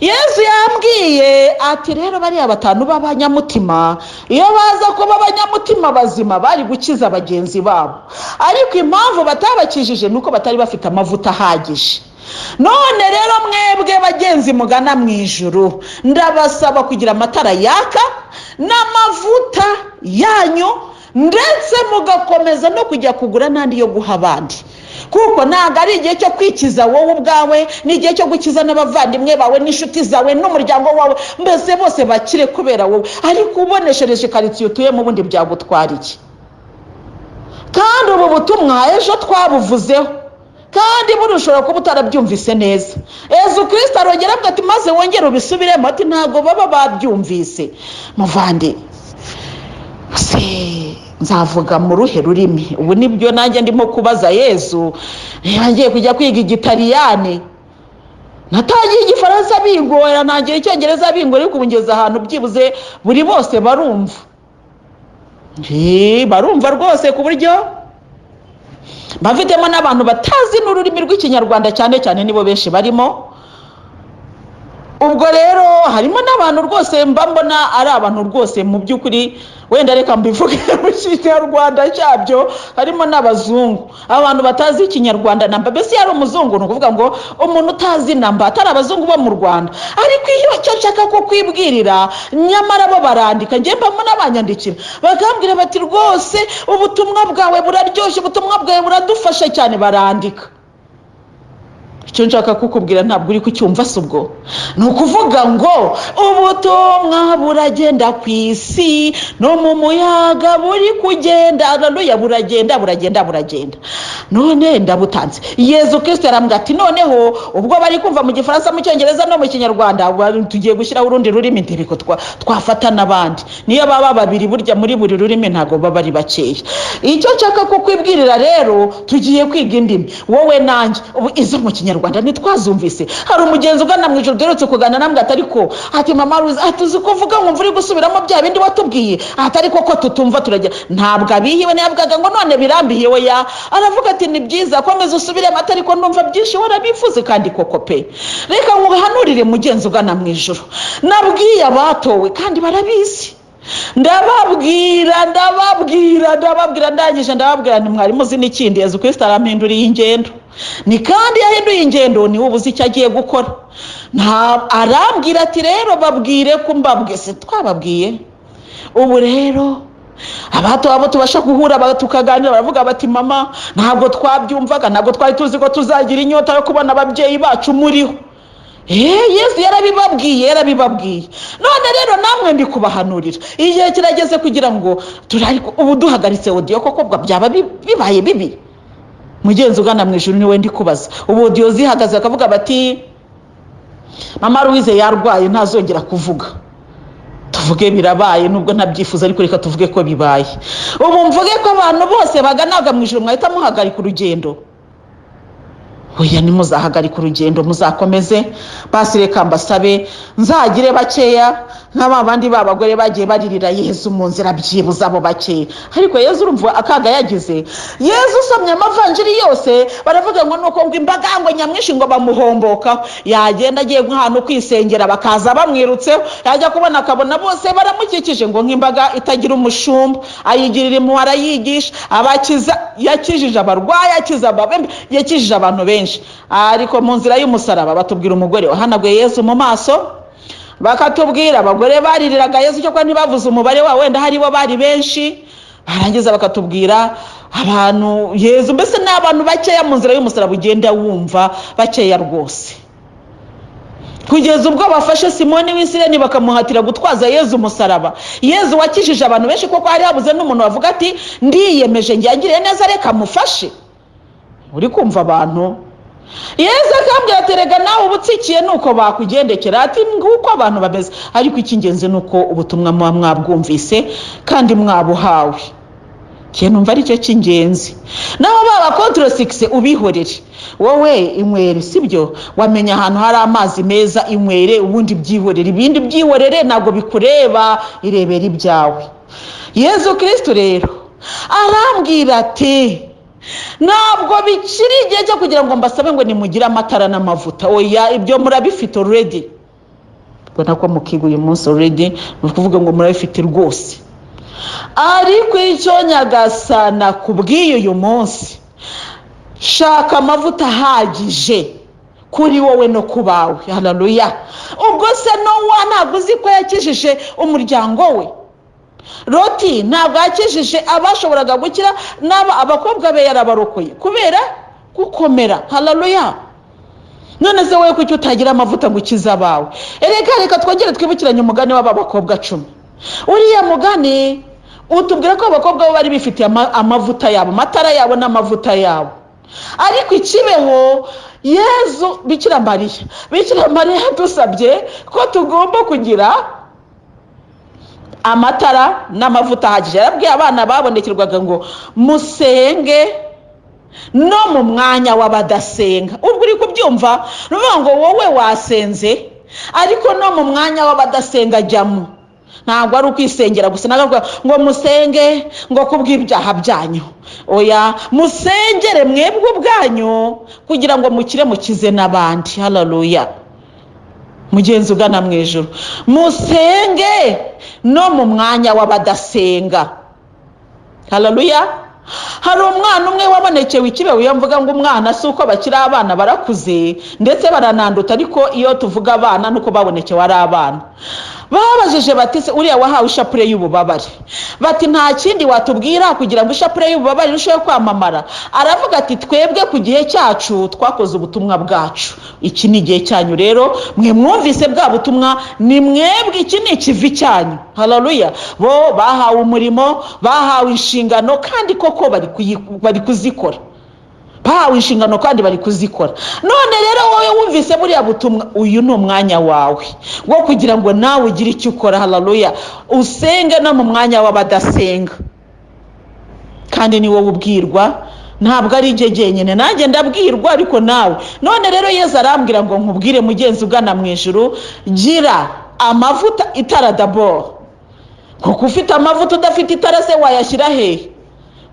Speaker 1: Yezu yambwiye ati rero bariya 5 b'abanyamutima iyo baza kuba abanyamutima bazima bari gukiza bagenzi babo, ariko impamvu batabakijije nuko batari bafite amavuta ahagije. None rero mwebwe bagenzi mugana mu ijuru, ndabasaba kugira amatara yaka n'amavuta yanyu, ndetse mugakomeza no kujya kugura n'andi yo guha abandi, kuko ntabwo ari igihe cyo kwikiza wowe ubwawe, ni igihe cyo gukiza n'abavandimwe bawe n'inshuti zawe n'umuryango wawe, mbese bose bakire kubera wowe. Ariko uboneshereje karitsiye utuyemo ubundi byagutwara iki? Kandi ubu butumwa ejo twabuvuzeho, kandi ushobora kuba utarabyumvise neza. Yezu Kristo arongera avuga ati maze wongere ubisubiremo, ati ntabwo baba babyumvise. Muvandi nzavuga mu ruhe rurimi? Ubu nibyo nanjye ndimo kubaza Yezu. Ngiye kujya kwiga Igitaliyani, natangiye Igifaransa bingora, nangiye Icyongereza bingora, ariko ngeze ahantu byibuze buri bose barumva. Barumva rwose ku buryo bafitemo n'abantu batazi n'ururimi rw'Ikinyarwanda cyane cyane, nibo benshi barimo. Ubwo rero harimo n'abantu rwose mbona ari abantu rwose mu by'ukuri, wenda reka mbivuge mu Kinyarwanda cyabyo, harimo n'abazungu, abantu batazi Ikinyarwanda namba. Mbese yari umuzungu, ni ukuvuga ngo umuntu utazi namba, atari abazungu bo mu Rwanda. Ariko iyo nshaka ko kwibwirira, nyamara bo barandika, njye mbamo n'abanyandikira bakambwira bati rwose ubutumwa bwawe buraryoshye, ubutumwa bwawe buradufasha cyane, barandika. Icyo nshaka kukubwira ntabwo uri kucyumva se ubwo? Ni ukuvuga ngo ubutumwa buragenda ku isi no mu muyaga buri kugenda, haleluya, buragenda. None ndabutanze. Yezu Kristo arambwira ati noneho ubwo bari kumva mu Gifaransa, mu Cyongereza no mu Kinyarwanda, tugiye gushyiraho urundi rurimi ntiriko twafata n'abandi. Niyo baba babiri burya muri buri rurimi ntago baba ari bakeya. Icyo nshaka kukwibwirira rero, tugiye kwiga indimi wowe nanjye. Ubu izo mu Kinyarwanda ntitwazumvise. Hari umugenzi ugana mu ijoro deretse kugana namwe atariko ati mama Louise, atuzi kuvuga ngo mvuri gusubiramo bya bindi watubwiye, atariko ko tutumva turajya. Ntabwo abihiwe yavugaga ngo none birambiye we ya aravuga ati ni byiza komeza usubire atariko ndumva byinshi warabifuze kandi koko pe. Reka nguhanurire mugenzi ugana mu ijoro, nabwiye abatowe kandi barabizi. Ndababwira ndangije ndababwira nti mwari muzi n'ikindi, Yezu Kristo arampinduriye ingendo. Ni kandi yahinduye ingendo, ni ubuzi icyo agiye gukora. Arambwira ati rero babwire ko mbabwe se twababwiye. Ubu rero abato abo tubasha guhura tukaganira, baravuga bati mama ntabwo twabyumvaga, ntabwo twari tuzi ko tuzagira inyota yo kubona ababyeyi bacu muriho. Yesu yarabibabwiye. None rero namwe ndi kubahanurira, igihe kirageze kugira ngo ubu duhagaritse audio koko byaba bibaye bibi. Mugenzi ugana mu ijuru niwe ndi kubaza. Ubu audio zihagaze akavuga bati mama Louise yarwaye ntazongera kuvuga. Tuvuge birabaye nubwo ntabyifuza, ariko reka tuvuge ko bibaye. Ubu mvuge ko abantu bose baganaga mu ijuru mwahita muhagarika urugendo. Oya, nimuzahagarika urugendo, muzakomeze. Basi reka mbasabe nzagire bakeya nk'abandi babagore bagiye baririra Yezu mu nzira, byibuza abo bakeya. Ariko Yezu urumva akaga yagize. Yezu usomye amavanjiri yose baravuga ngo nuko ngo imbaga ngo nyamwinshi ngo bamuhomboka, yagenda agiye nk'ahantu kwisengera bakaza bamwirutseho, yajya kubona akabona bose baramukikije ngo nk'imbaga itagira umushumba, ayigirira impuhwe arayigisha, abakiza, yakijije abarwayi, akiza ababembe, yakijije abantu benshi. Ariko mu nzira y'umusaraba batubwira umugore wahanaguye Yezu mu maso, bakatubwira abagore baririraga Yezu cyo kwa ntibavuze umubare wa wenda hari bo bari benshi, barangiza bakatubwira abantu Yezu mbese n'abantu bakeya mu nzira y'umusaraba ugenda wumva bakeya rwose. Kugeza ubwo bafashe Simoni w'Isireni bakamuhatira gutwaza Yezu umusaraba. Yezu wakijije abantu benshi kuko hari habuze n'umuntu wavuga ati ndiyemeje njyangire neza reka mufashe. Uri kumva abantu? Yezu akambwira ati rega nawe ubutsikiye nuko bakugendekera, ati nguko abantu bameze, ariko icy'ingenzi nuko ubutumwa mwabwumvise kandi mwabuhawe. numva ari cyo cy'ingenzi. naho baba control 6 ubihorere, wowe inywere sibyo, wamenya ahantu hari amazi meza inywere, ubundi byihorere, ibindi byihorere ntabwo bikureba, irebera ibyawe. Yezu Kristo rero arambwira ati ntabwo bikiri igihe cyo kugira ngo mbasabe ngo nimugire amatara n'amavuta, oya ibyo murabifite already. Ubona ko mukiga uyu munsi already, ni ukuvuga ngo murabifite rwose. Ariko icyo Nyagasana kubwiye uyu munsi, shaka amavuta ahagije kuri wowe no kubawe. Haleluya. Ubwo se Nowa ntabwo uzi ko yakijije umuryango we? Loti ntabwo yakijije abashoboraga gukira, abakobwa be yarabarokoye kubera gukomera. Haleluya. None se wowe kuki utagira amavuta ngo ukize abawe? Reka twongere twibukiranye umugani w'aba bakobwa 10. Uriya mugani utubwira ko abakobwa bo bari bifitiye amavuta yabo, amatara yabo n'amavuta yabo. Ariko ikibeho Yezu Bikira Mariya dusabye ko tugomba kugira amatara n'amavuta ahagije. Yarabwiye abana babonekerwaga ngo musenge no mu mwanya w'abadasenga. Ubwo uri kubyumva, nuvuga ngo wowe wasenze ariko no mu mwanya w'abadasenga jyamo. Ntabwo ari ukwisengera gusa nagavuga ngo musenge ngo kubw'ibyaha byanyu, oya musengere mwebwe ubwanyu kugira ngo mukire mukize n'abandi. Haleluya. Mugenzi ugana mu ijuru, musenge no mu mwanya w'abadasenga. Haleluya. Hari umwana umwe wabonekewe ikibeho, yamvuga ngo umwana si uko bakiri abana barakuze ndetse barananduta, ariko iyo tuvuga abana nuko babonekewe ari abana. Babajije bati se uriya wahawe ishapure y'ububabare, bati nta kindi watubwira kugira ngo ishapure y'ububabare irusheho kwamamara? Aravuga ati twebwe ku gihe cyacu twakoze ubutumwa bwacu, iki ni igihe cyanyu rero, mwe mwumvise bwa butumwa, ni mwebwe, iki ni ikivi cyanyu. Haleluya. Bo bahawe umurimo, bahawe inshingano, kandi koko bari kuzikora. Bahawe inshingano kandi bari kuzikora. None rero wowe wumvise buriya butumwa, uyu ni umwanya wawe wo kugira ngo nawe ugire icyo ukora. Haleluya. Usenge no mu mwanya w'abadasenga, kandi ni wowe ubwirwa, ntabwo ari je jenyine, nanjye ndabwirwa ariko nawe. None rero Yezu arambwira ngo nkubwire mugenzi ugana mu ijuru, gira amavuta, itara d'abord. Kuko ufite amavuta udafite itara se wayashyira hehe?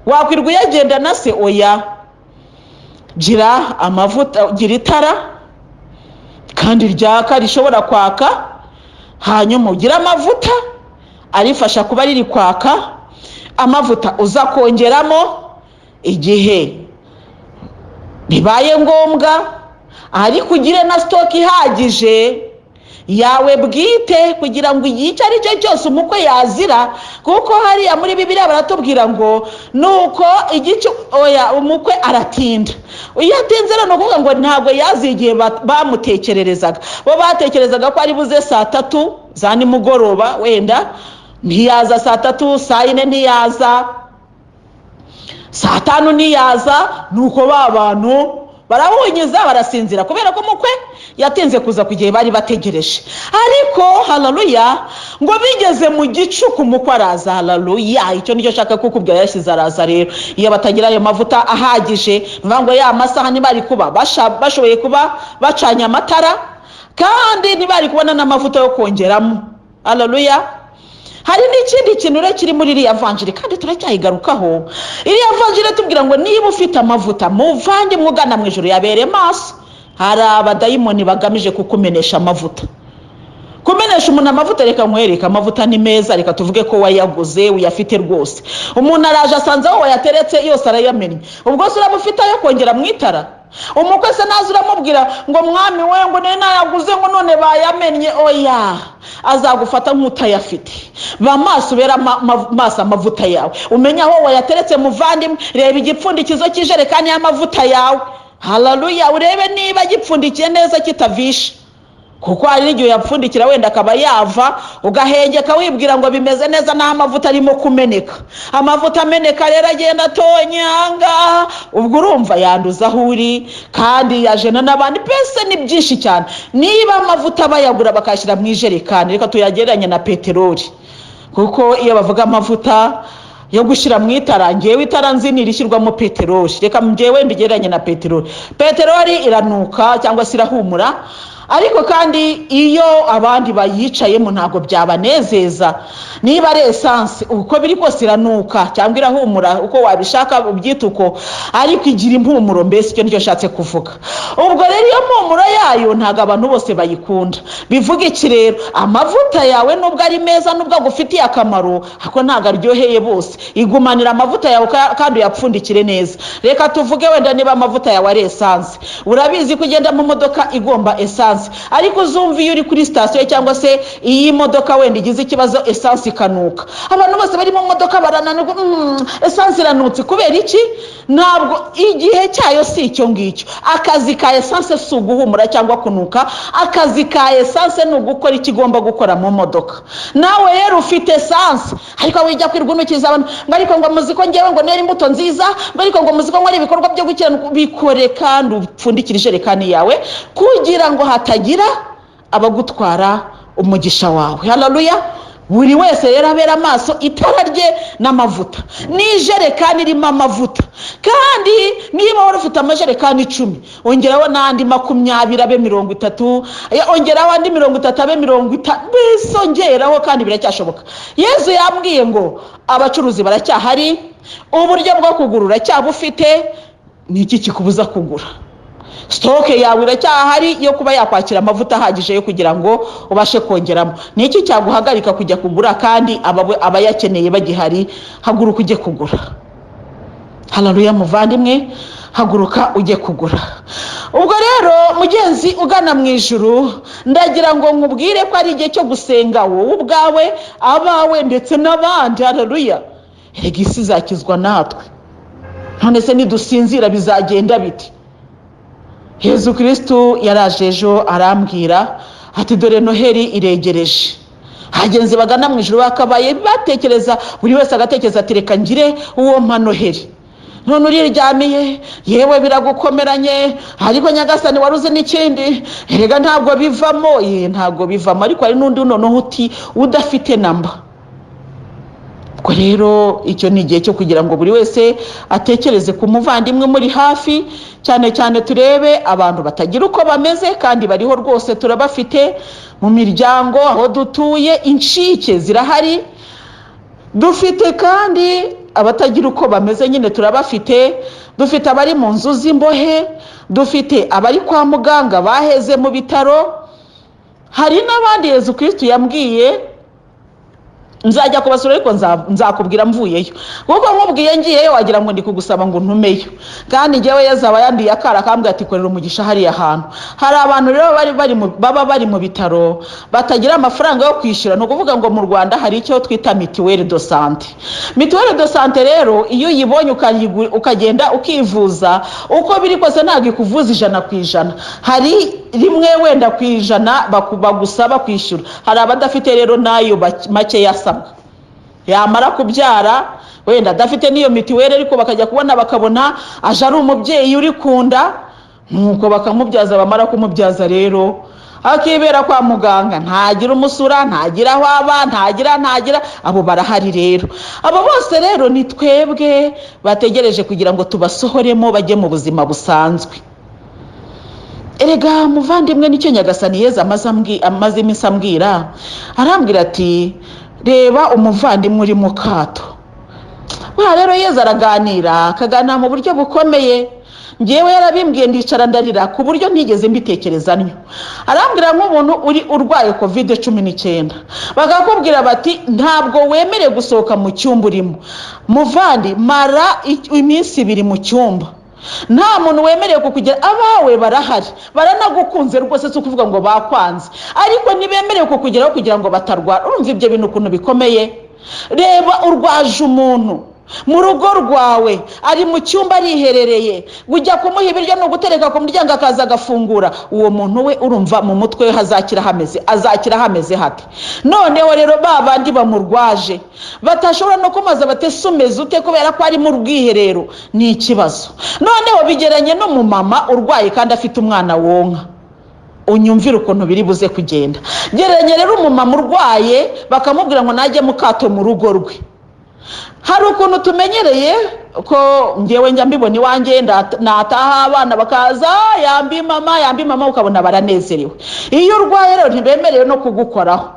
Speaker 1: Wakwirwa uyagenda na se? Oya. Gira amavuta, gira itara kandi ryaka rishobora kwaka, hanyuma ugira amavuta arifasha kuba riri kwaka. Amavuta uza kongeramo igihe bibaye ngombwa, ariko ugire na stock ihagije yawe bwite kugira ngo igihe icyo ari cyo cyose umukwe yazira. Kuko hariya muri Bibiliya baratubwira ngo nuko umukwe aratinda. Iyo atinze rero nukuvuga ngo ntabwo yazigiye bamutekererezaga. Bo batekerezaga ko ari buze 3 za nimugoroba, wenda ntiyaza 3, 4 ntiyaza, 5 ntiyaza. Nuko babantu barahunyiza barasinzira kubera ko umukwe yatinze kuza ku gihe bari bategereje. Ariko haleluya, ngo bigeze mu gicuku umukwe araza. Haleluya. Icyo nicyo shaka kukubwira, yashize araza. Rero iyo batagira ayo mavuta ahagije, mvango ya masaha ntibari kuba bashoboye kuba bacanya amatara, kandi ntibari kubona n'amavuta yo kongeramo. Haleluya. Hari n'ikindi kintu rero kiri muri iriya vanjiri, kandi turacyayigarukaho. Iriya vanjiri tubwira ngo niba ufite amavuta muvange mwugana mu ijuru yabere maso. Hari abadayimoni bagamije kukumenesha amavuta. Kumenesha umuntu amavuta, reka nkwereka, amavuta ni meza, reka tuvuge ko wayaguze uyafite rwose. Umuntu araje asanze aho wayateretse yose arayamennye, ubwo se urabufite ayo kongera mu itara? Umukwe se naza uramubwira ngo mwami we ngo nayaguze ngo none bayamennye? Oya, azagufata nk'utayafite. Bamaso ubera maso amavuta yawe, umenya aho wayateretse muvandimwe. Reba igipfundikizo cy'ijerekani y'amavuta yawe. Haleluya. Urebe niba gipfundikiye neza kitavisha, kuko hari n'igihe yapfundikira wenda akaba yava, ugahengeka wibwira ngo bimeze neza, naho amavuta arimo kumeneka. Amavuta ameneka rero agenda atonyanga, ubwo urumva yanduza aho uri, kandi yajena n'abandi. Pese ni byinshi cyane. Niba amavuta bayagura bakashyira mu ijerekani, reka tuyagereranye na peteroli, kuko iyo bavuga amavuta yo gushyira mu itara. Ngewe itara nzi nirishyirwamo peteroli, reka ngewe mbigereranye na peteroli. Peteroli iranuka cyangwa se irahumura, ariko kandi iyo abandi bayicayemo ntabwo byabanezeza. Niba ari esanse uko biri kose iranuka cyangwa irahumura, uko wabishaka ubyita uko, ariko igira impumuro. Mbese icyo nicyo nshatse kuvuga. Ubwo rero iyo mpumuro yayo ntabwo abantu bose bayikunda. Bivuga iki rero? Amavuta yawe nubwo ari meza, nubwo agufitiye akamaro, ariko ntabwo aryoheye bose. Igumanira amavuta yawe kandi uyapfundikire neza. Reka tuvuge wenda niba amavuta yawe ari esanse, urabizi ko ugenda mu modoka igomba esanse, ariko uzumva iyo uri kuri sitasiyo cyangwa se iyi modoka wenda igize ikibazo esanse ikanuka, abantu bose bari mu modoka barananirwa. Esanse iranutse kubera iki? Ntabwo igihe cyayo si icyo ngicyo. Akazi ka esanse si uguhumura cyangwa kunuka, akazi ka esanse ni ugukora ikigomba gukora mu modoka. Nawe rero ufite esanse, ariko wijya kwirwunukiza abantu ngo ariko ngo muzi ko ngewe ngo nera imbuto nziza, ngo ariko ngo muzi ko nkora ibikorwa byo gukiranuka. Bikore kandi upfundikire ijerekani yawe kugira ngo hatagira abagutwara umugisha wawe. Haleluya. Buri wese rero abera amaso itara rye n'amavuta, n'ijerekani irimo amavuta. Kandi niba wari ufite amajerekani 10, ongeraho n'andi 20 abe 30, ongeraho andi 30 abe 50, mbese ongeraho kandi biracyashoboka. Yezu yambwiye ngo abacuruzi baracyahari, uburyo bwo kugura uracyabufite. Ni iki kikubuza kugura? Stoke yawe iracyahari yo kuba yakwakira amavuta ahagije yo kugira ngo ubashe kongeramo. Ni iki cyaguhagarika kujya kugura kandi abayakeneye bagihari? Haguruka ujye kugura. Haleluya muvandimwe, haguruka ujye kugura. Ubwo rero mugenzi ugana mu ijuru, ndagira ngo nkubwire ko ari igihe cyo gusenga wowe ubwawe, abawe ndetse n'abandi. Haleluya. Erega isi izakizwa natwe. None se nidusinzira bizagenda biti? Yezu Kristo yaraje ejo arambwira ati dore Noheli iregereje. Hagenzi bagana mu ijuru bakabaye batekereza, buri wese agatekereza ati reka ngire uwo mpa Noheli. None uriryamiye, yewe biragukomeranye, ariko Nyagasani waruze n'ikindi, erega ntabwo bivamo. Ntabwo bivamo, ariko hari n'undi noneho uti udafite namba. Ubwo rero icyo ni igihe cyo kugira ngo buri wese atekereze ku muvandimwe muri hafi, cyane cyane turebe abantu batagira uko bameze kandi bariho rwose, turabafite mu miryango aho dutuye. Incike zirahari, dufite kandi abatagira uko bameze nyine turabafite. Dufite abari mu nzu z'imbohe, dufite abari kwa muganga baheze mu bitaro, hari n'abandi Yezu Kristo yambwiye nzajya kubasura ariko nzakubwira mvuyeyo, kuko nkubwiye ngiyeyo wagira ngo ndi kugusaba ngo ntumeyo. Kandi ngewe yazaba yandiye akara kambwe ati korera umugisha hari ahantu. Hari abantu rero baba bari mu bitaro batagira amafaranga yo kwishyura. No kuvuga ngo mu Rwanda hari icyo twita mituweli de sante. Mituweli de sante rero iyo uyibonye ukagenda ukivuza, uko biri kose ntabwo ikuvuza 100%. Hari rimwe wenda ku 100 bagusaba kwishyura. Hari abadafite rero nayo make yasabwa. Yamara kubyara wenda adafite niyo mituweli, ariko bakajya kubona bakabona aje ari umubyeyi uri kunda, nuko bakamubyaza. Bamara kumubyaza rero akibera kwa muganga, ntagira umusura, ntagira aho aba, ntagira. Abo barahari rero. Abo bose rero ni twebwe bategereje kugira ngo tubasohoremo bajye mu buzima busanzwe. Erega muvandimwe, nicyo Nyagasani Yezu amaze iminsi ambwira. Arambwira ati reba umuvandimwe uri mu kato. Rero Yezu araganira, akaganira mu buryo bukomeye. Ngewe yarabimbwiye ndicara ndarira ku buryo ntigeze mbitekereza nnyo. Arambwira nk'umuntu urwaye COVID-19, bagakubwira bati ntabwo wemere gusohoka mu cyumba urimo. Muvandi, mara iminsi 2 mu cyumba. Nta muntu wemereye kukugira. Abawe barahari, baranagukunze rwose, cyo kuvuga ngo bakwanze, ariko nibemereye kukugeraho kugira ngo batarwara. Urumva ibyo bintu ukuntu bikomeye? Reba urwaje umuntu mu rugo rwawe, ari mu cyumba ariherereye, ujya kumuha ibiryo no gutereka ku muryango akaza agafungura. Uwo muntu we urumva mu mutwe azakira hameze hati? Noneho rero babandi bamurwaje batashobora no kumaza batesumeze ute kubera ko ari mu rwiherero, ni ikibazo. Noneho bigeranye no mu mama urwaye kandi afite umwana wonka. Unyumvira ukuntu biri buze kugenda. Geranye rero umumama urwaye bakamubwira ngo najye mu kato mu rugo rwe. hari ukuntu tumenyereye ko ngewe njya mbibona iwanjye nataha abana bakaza yambi mama ukabona baranezerewe. Iyo urwaye rero ntibemerewe no kugukoraho.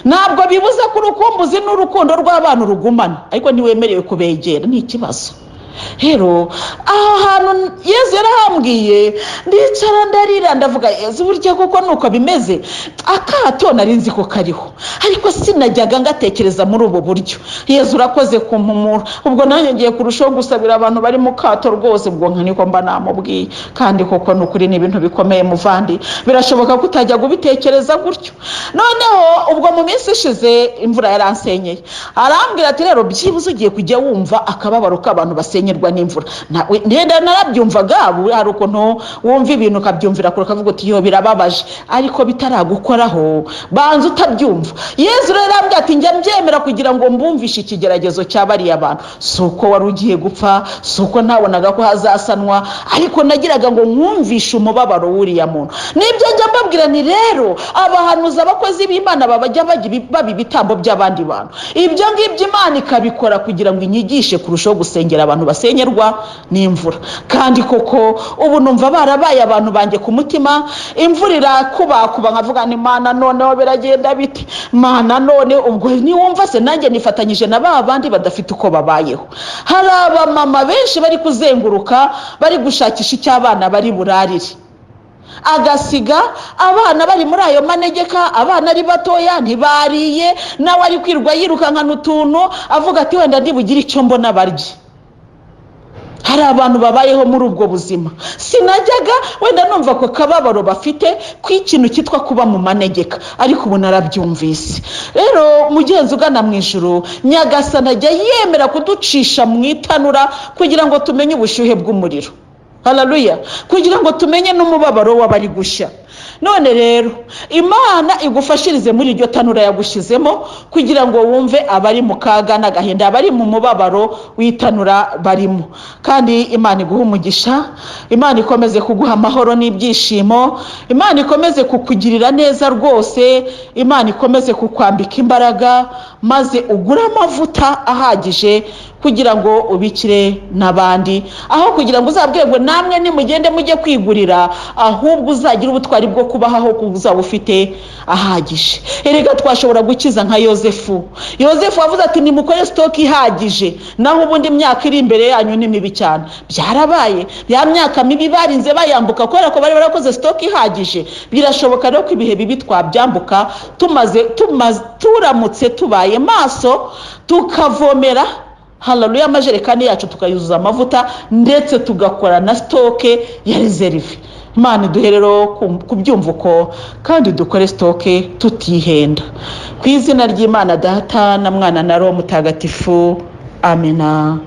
Speaker 1: Ntabwo bibuza ko urukumbuzi n'urukundo rw'abana urugumana, ariko ntiwemerewe kubegera, ni ikibazo. Rero aho hantu Yezu yarahambwiye, ndicara ndarira ndavuga Yezu burya kuko nuko bimeze. Akato nari nzi ko kariho, ariko sinajyaga ngatekereza muri ubu buryo. Yezu urakoze kumpumura. Ubwo nanjye ngiye kurushaho gusabira abantu bari mu kato rwose, ubwo nkaniko mba namubwiye. Kandi koko nukuri ni ibintu bikomeye muvandi, birashoboka ko utajya gubitekereza gutyo. Noneho ubwo mu minsi ishize imvura yaransenyeye, arambwira ati rero byibuze ugiye kujya wumva akababaro k'abantu basenyerwa n'imvura. Ndenda narabyumvaga, hari ukuntu wumva ibintu ukabyumvira kure ukavuga uti yo birababaje, ariko bitaragukoraho banza utabyumva. Yezu rero arambwira ati njya mbyemera kugira ngo mbumvishe ikigeragezo cy'abariya abantu. Suko wari ugiye gupfa, suko ntabonaga ko hazasanwa, ariko nagiraga ngo nkumvishe umubabaro w'uriya muntu. Nibyo njya mbabwira ni rero abahanuza abakozi b'Imana babajya baba ibitambo by'abandi bantu. Ibyo ngibyo Imana ikabikora kugira ngo inyigishe kurushaho gusengera abantu basenyerwa n'imvura. Kandi koko ubu numva barabaye abantu banjye ku mutima. Imvura irakubakuba nkavuga ni Mana noneho biragenda biti, Mana none ubwo niwumva se nanjye nifatanyije na bandi badafite uko babayeho. Hari abamama benshi bari kuzenguruka bari gushakisha icy'abana bari burarire, agasiga abana bari muri ayo manegeka, abana ari batoya ntibariye, nawe ari kwirwa yirukankana utuntu avuga ati wenda ndibugire icyo mbona barye. Hari abantu babayeho muri ubwo buzima. Sinajyaga wenda numva ko kababaro bafite kw'ikintu cyitwa kuba mu manegeka, ariko ubu narabyumvise. Rero mugenzi ugana mu ijuru, Nyagasani ajya yemera kuducisha mu itanura kugira ngo tumenye ubushyuhe bw'umuriro. Haleluya. Kugira ngo tumenye n'umubabaro w'abari gushya. None rero Imana igufashirize muri iryo tanura yagushyizemo kugira ngo wumve abari mu kaga n'agahinda, abari mu mubabaro w'itanura barimo. Kandi Imana iguha umugisha, Imana ikomeze kuguha amahoro n'ibyishimo, Imana ikomeze kukugirira neza rwose, Imana ikomeze kukwambika imbaraga, maze ugure amavuta ahagije kugira ngo ubikire n'abandi, aho kugira ngo uzabwirwe namwe nimugende mujye kwigurira, ahubwo uzagira ubutwari bwo kubaho uzaba ufite ahagije. Erega twashobora gukiza nka Yozefu. Yozefu wavuze ati nimukore stock ihagije, naho ubundi imyaka iri imbere yanyu ni mibi cyane. Byarabaye, ya myaka mibi barinze bayambuka kubera ko bari barakoze stock ihagije. Birashoboka rero ko ibihe bibi twabyambuka turamutse tubaye maso, tukavomera haleluya amajerekani yacu tukayuzuza amavuta, ndetse tugakora na stoke ya reserve. Imana duherero kubyumva uko, kandi dukore stoke tutihenda. Ku izina ry'Imana Data na Mwana na Roho Mutagatifu, amena.